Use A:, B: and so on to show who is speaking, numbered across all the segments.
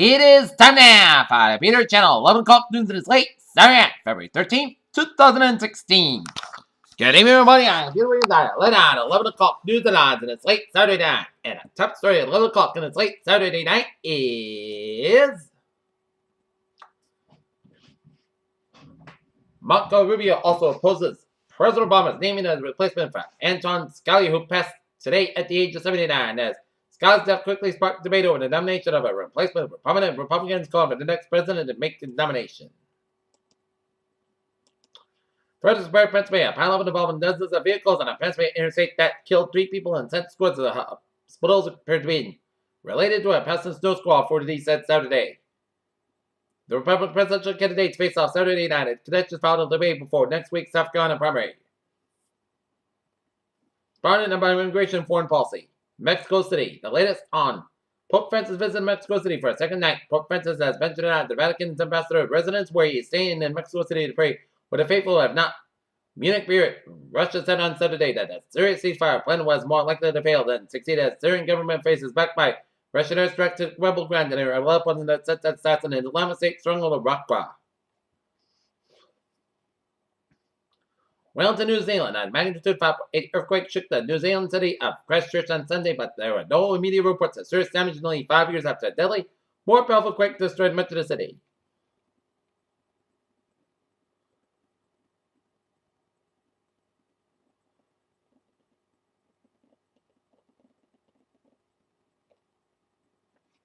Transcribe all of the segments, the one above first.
A: It is time now for the Peter Channel 11 o'clock news. It is late Saturday, February 13th, 2016. Good evening, everybody. I'm Peter Wiggins. Late on 11 o'clock news and odds, and it's late Saturday night. And a top story at 11 o'clock, and it's late Saturday night is Marco Rubio also opposes President Obama's naming as replacement for Anton Scalia, who passed today at the age of 79. As Scalia's death quickly sparked debate over the nomination of a replacement for prominent Republicans calling for the next president to make the nomination. Fredericksburg, Pennsylvania. Pile of involving dozens of vehicles on a Pennsylvania interstate that killed 3 people and sent scores of hospitals appear to be related to a passing snow squall, 40 said Saturday. The Republican presidential candidates face off Saturday night as connections filed a debate before next week's South Carolina primary. Sparring about immigration and foreign policy. Mexico City. The latest on Pope Francis visited Mexico City for a second night. Pope Francis has ventured out the Vatican's ambassador residence, where he is staying in Mexico City to pray for the faithful who have not. Munich Beirut. Russia said on Saturday that a serious ceasefire plan was more likely to fail than succeed as Syrian government faces backed by Russian airstrikes to rebel ground and a weapon that sets assassin in Islamic State stronghold of Raqqa. Wellington, New Zealand. A magnitude 5.8 earthquake shook the New Zealand city of Christchurch on Sunday, but there were no immediate reports of serious damage nearly 5 years after a deadly, more powerful quake destroyed much of the city.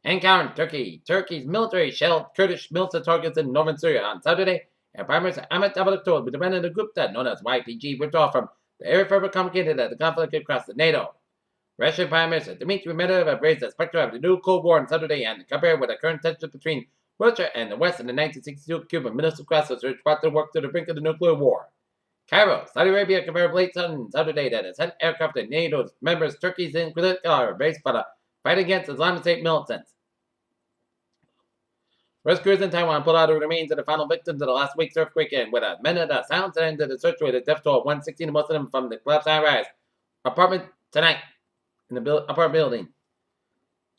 A: Encounter in Turkey. Turkey's military shelled Kurdish militant targets in northern Syria on Saturday, and Prime Minister Ahmet Davutoglu demanded a group that, known as YPG, withdraw from the area further complicated as the conflict across the NATO. Russian Prime Minister Dmitry Medvedev raised the specter of the new Cold War on Saturday and compared with the current tension between Russia and the West in the 1962 Cuban Missile Crisis, which brought the work to the brink of the nuclear war. Cairo. Saudi Arabia compared late Saturday that it sent aircraft to NATO members Turkey's included are based for the fight against Islamic State militants. Rescuers in Taiwan pulled out the remains of the final victims of the last week's earthquake, and with a minute of silence and ended the search with a death toll of 116 Muslims from the collapsed high-rise apartment tonight in the apartment building.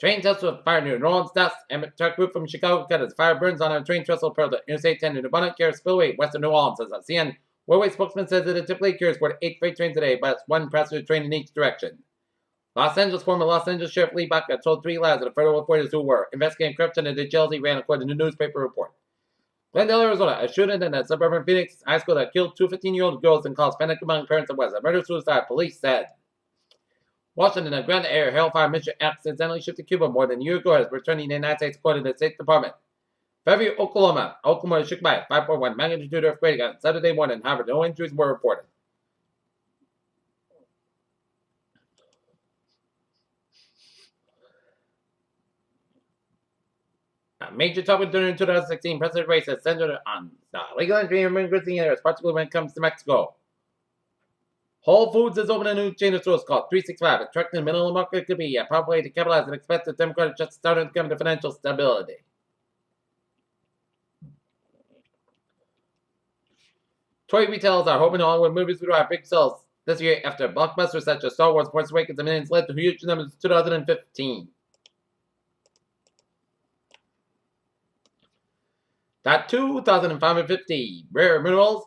A: Train tests with fire near New Orleans dust. Emmett truck group from Chicago cut as fire burns on a train trestle per the Interstate 10 in Abundant Care Spillway, western New Orleans. As a CN Railway spokesman says that it typically occurs for 8 freight trains a day, but it's 1 passenger train in each direction. Former Los Angeles Sheriff Lee Baca told 3 lies to the federal authorities who were investigating corruption and the jails he ran, according to the newspaper report. Glendale, Arizona. A shooting in a suburban Phoenix high school that killed 2 15-year-old girls and caused panic among parents and was a murder-suicide, police said. Washington, a Grand Air Hellfire mission accidentally shipped to Cuba more than a year ago, as returning to the United States, according to the State Department. Fairview, Oklahoma. Oklahoma was shook by a 5.1 magnitude earthquake on Saturday morning. However, no injuries were reported. A major topic during the 2016 presidential race is centered on the legal entry of immigrants in areas, particularly when it comes to Mexico. Whole Foods is opening a new chain of stores called 365, attracting the middle of the market could be a powerful way to capitalize and expect the Democratic Justice starting to come to financial stability. Toy retailers are hoping Hollywood movies will drive big sales this year after blockbusters such as Star Wars, Force Awakens, and Minions led to huge numbers in 2015. That 2,550 rare minerals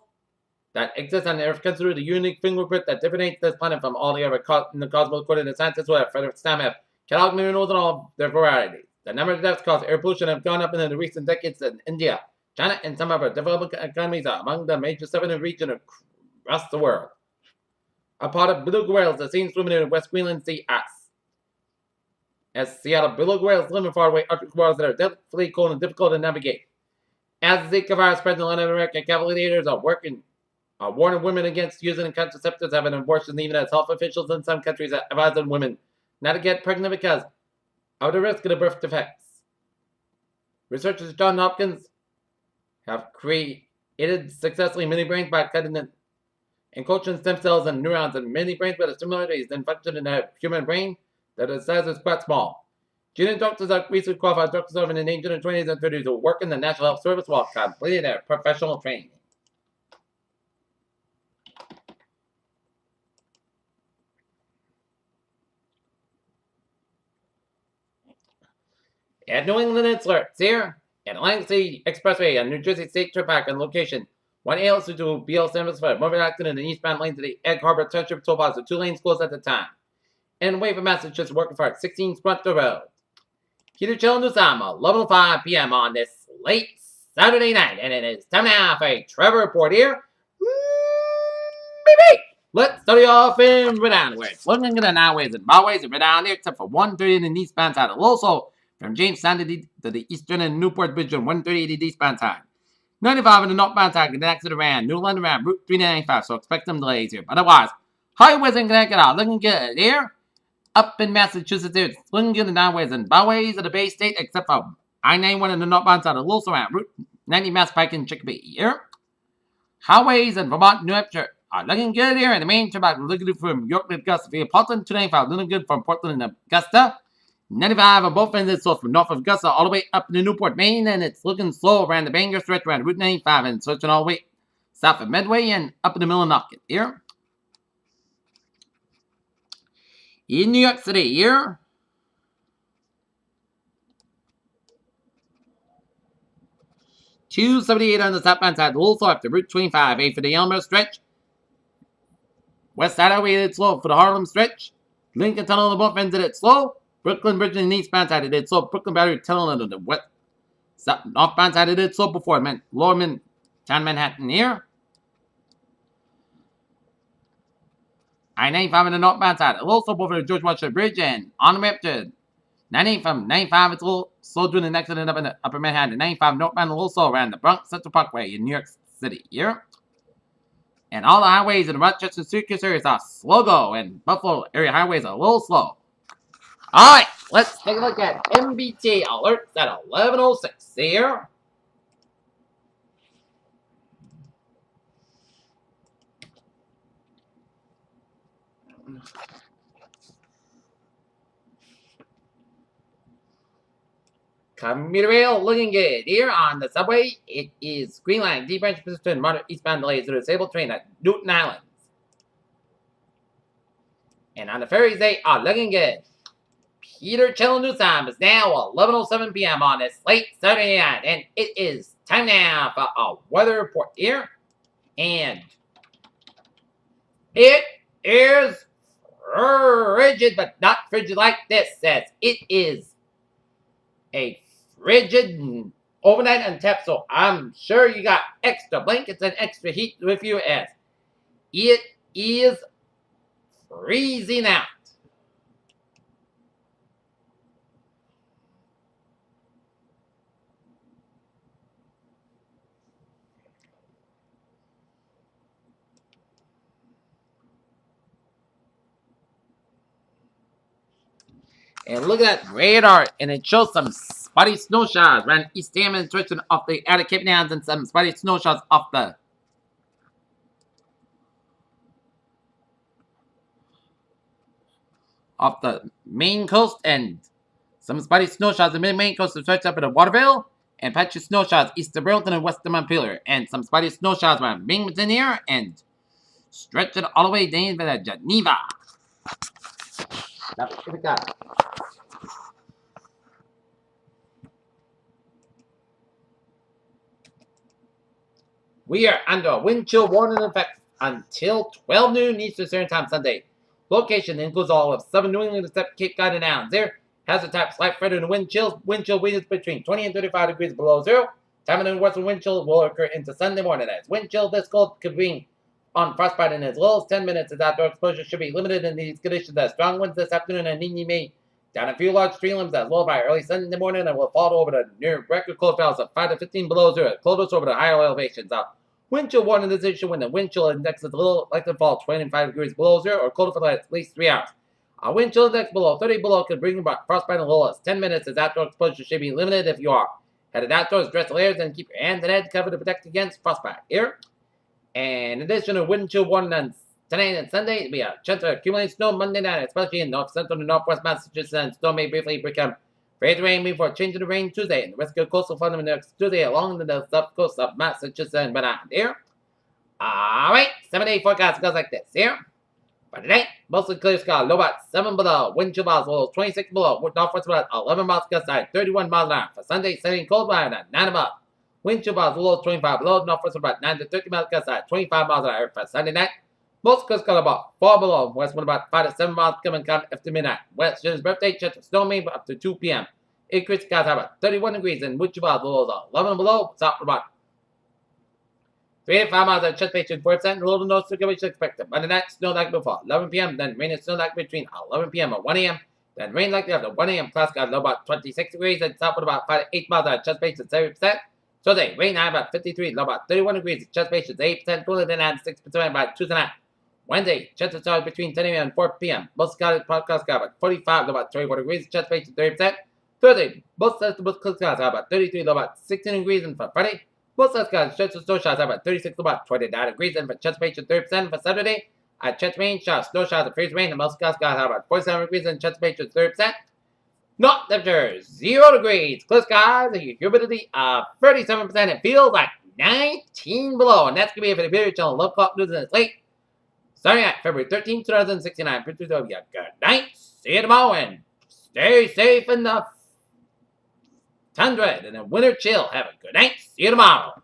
A: that exist on Earth consider the unique fingerprint that differentiates this planet from all the other in the cosmos, according to scientists who have Frederick Stam have cataloged minerals and all their varieties. The number of deaths caused air pollution have gone up in the recent decades in India, China, and some of our developing economies are among the major 7 regions across the world. A part of beluga whales are seen swimming in the West Greenland Sea ice. As Seattle beluga whales live in faraway Arctic waters that are deathly cold and difficult to navigate. As the Zika virus spreads in Latin America, cavalry are warning women against using contraceptives, having abortions, even as health officials in some countries are advising women not to get pregnant because of the risk of the birth defects. Researchers at Johns Hopkins have created successfully mini brains by cutting and culturing stem cells and neurons in many brains with similarities and function in a human brain that the size is quite small. Junior doctors are recently qualified doctors in the 1920s and 30s who work in the National Health Service while completing their professional training. At New England Insults here, at Lansing Expressway on New Jersey State Turnpike on location 1AL2 BL Service for moving accident in the eastbound lane to the Egg Harbor Township toll plaza, 2 lanes closed at the time. And Wave of Massachusetts working for 16 Sprinter Road. Peter Chill News time, 11:05 p.m. on this late Saturday night, and it is time now for a Trevor report here. Beep. Let's start off in Redown, where it's looking at the highways and byways in Redown here, except for 130 in the eastbound side of Loso, from Jamestown to the eastern and Newport Bridge on 138 in the eastbound side. 95 in the northbound side, connected to the Rand, New London Rand, Route 395, so expect some delays here. But otherwise, highways in Connecticut are looking good here. Up in Massachusetts, it's looking good in the highways and byways of the Bay State, except for I-91 in the northbound side of Loso Rand, Route 90 Mass Pike in Chicopee here. Highways in Vermont, New Hampshire are looking good here, and the main turnpike looking good from York to Augusta via Portland. 295 looking good from Portland and Augusta. 95 on both ends, so from north of Augusta all the way up to Newport, Maine, and it's looking slow around the Bangor stretch around Route 95 and switching all the way south of Medway and up in the Millinocket here. In New York City here, $2.78 on the southbound side, also after Route 25, for the Elmer stretch. West Side Highway, it's slow for the Harlem stretch. Lincoln Tunnel on both ends, it's slow. Brooklyn Bridge on the eastbound side, it's slow. Brooklyn Battery Tunnel on the west northbound side, it's slow before Lower Town Manhattan here. I-95 on the northbound side, a little slow over the George Washington Bridge, and on the map to 98 from 95, it's a little slow doing an accident up in the upper Manhattan. 95 northbound, a little slow around the Bronx Central Parkway in New York City here. And all the highways in the Rochester and Syracuse areas are slow go, and Buffalo area highways are a little slow. Alright, let's take a look at MBT alerts at 11:06 here. Commuter rail looking good. Here on the subway, it is Green Line, D branch position, moderate eastbound delays to the disabled train at Newton Islands. And on the ferries, they are looking good. Peter Chill News time is now 11:07 p.m. on this late Saturday night, and it is time now for a weather report here. And it is frigid, but not frigid like this, as it is a frigid overnight untapped, so I'm sure you got extra blankets and extra heat with you, as it is freezing out. And look at that radar, and it shows some spotty snow showers around East Hammond, switching off the outer Cape Downs, and some spotty snow showers off the Maine coast, and some spotty snow showers in the Maine coast to stretch up into Waterville, and patchy snow showers east of Burlington and west of Montpelier, and some spotty snow showers around Binghamton here, and stretching all the way down to Geneva. That's what we got. We are under a wind chill warning effect until 12 noon Eastern Standard Time Sunday. Location includes all of southern New England except Cape Cod and Islands. There, hazard type slight threat in wind chill. Wind chill winds between 20 and 35 degrees below zero. Time of the western wind chill will occur into Sunday morning. As wind chill this cold could bring on frostbite in as little as 10 minutes. As outdoor exposure should be limited in these conditions. As strong winds this afternoon and evening may down a few large streams as well by early Sunday morning, and will fall over the near record cold spells of 5 to 15 below zero. Coldest over the higher elevations. Wind chill warning this issue when the wind chill index is a little likely to fall 25 degrees below zero or colder for at least 3 hours. A wind chill index below 30 below could bring about frostbite in as little as 10 minutes. As outdoor exposure should be limited if you are headed outdoors. Dress layers and keep your hands and head covered to protect against frostbite here. And in addition to wind chill warning on tonight and Sunday, it'll be a chance of accumulating snow Monday night, especially in north central and northwest Massachusetts, and snow may briefly become phase rain before changing to rain Tuesday. And the rest of the coastal front of next Tuesday along the south coast of Massachusetts and beyond here. Alright, 7-day forecast goes like this here. For today, mostly clear sky, low about 7 below, wind chill miles below, 26 below, northwest about 11 miles gust side, 31 miles an hour. For Sunday, setting cold weather at 9 above. Wind chill miles below, 25 below, northwest about 9 to 30 miles gust side, 25 miles an hour. For Sunday night, most coast color about 4 below, west wind about 5 to 7 miles coming after midnight. West Jen's birthday, chance of snow main up to 2 p.m. Increase skies about 31 degrees and wind chill miles below 11 below, south about 3 to 5 miles at Chesapeake, 4% low to no circulation expected. Monday night, snow likely before 11 p.m., then rain and snow likely between 11 p.m. and 1 a.m., then rain likely after 1 a.m. Clouds got low about 26 degrees and south with about 5 to 8 miles at Chesapeake, 7%. Sunday, rain high about 53, low about 31 degrees, Chesapeake, 8%, cooler than 6% by Tuesday night. Wednesday, chances stars between 10 a.m. and 4 p.m. Most scattered clouds got about 45, low about 24 degrees, Chesapeake, 30%. Thursday, most clouds got about 33, low about 16 degrees, and for Friday, most of skies, chances of snow showers about 36 to about 29 degrees, and for Chesapeake, 30% for Saturday. At Chesapeake, showers, snow showers, and freeze rain, and most skies got about 47 degrees, and Chesapeake, 30%. North temperature, 0 degrees, clear skies, and humidity of 37%. It feels like 19 below, and that's going to be it for the period channel. Love Clock News, and it's late. Starting at February 13, 2069. Good night, see you tomorrow, and stay safe in the tundra and a winter chill. Have a good night. See you tomorrow.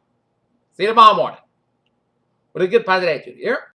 A: See you tomorrow morning. With a good positive attitude here.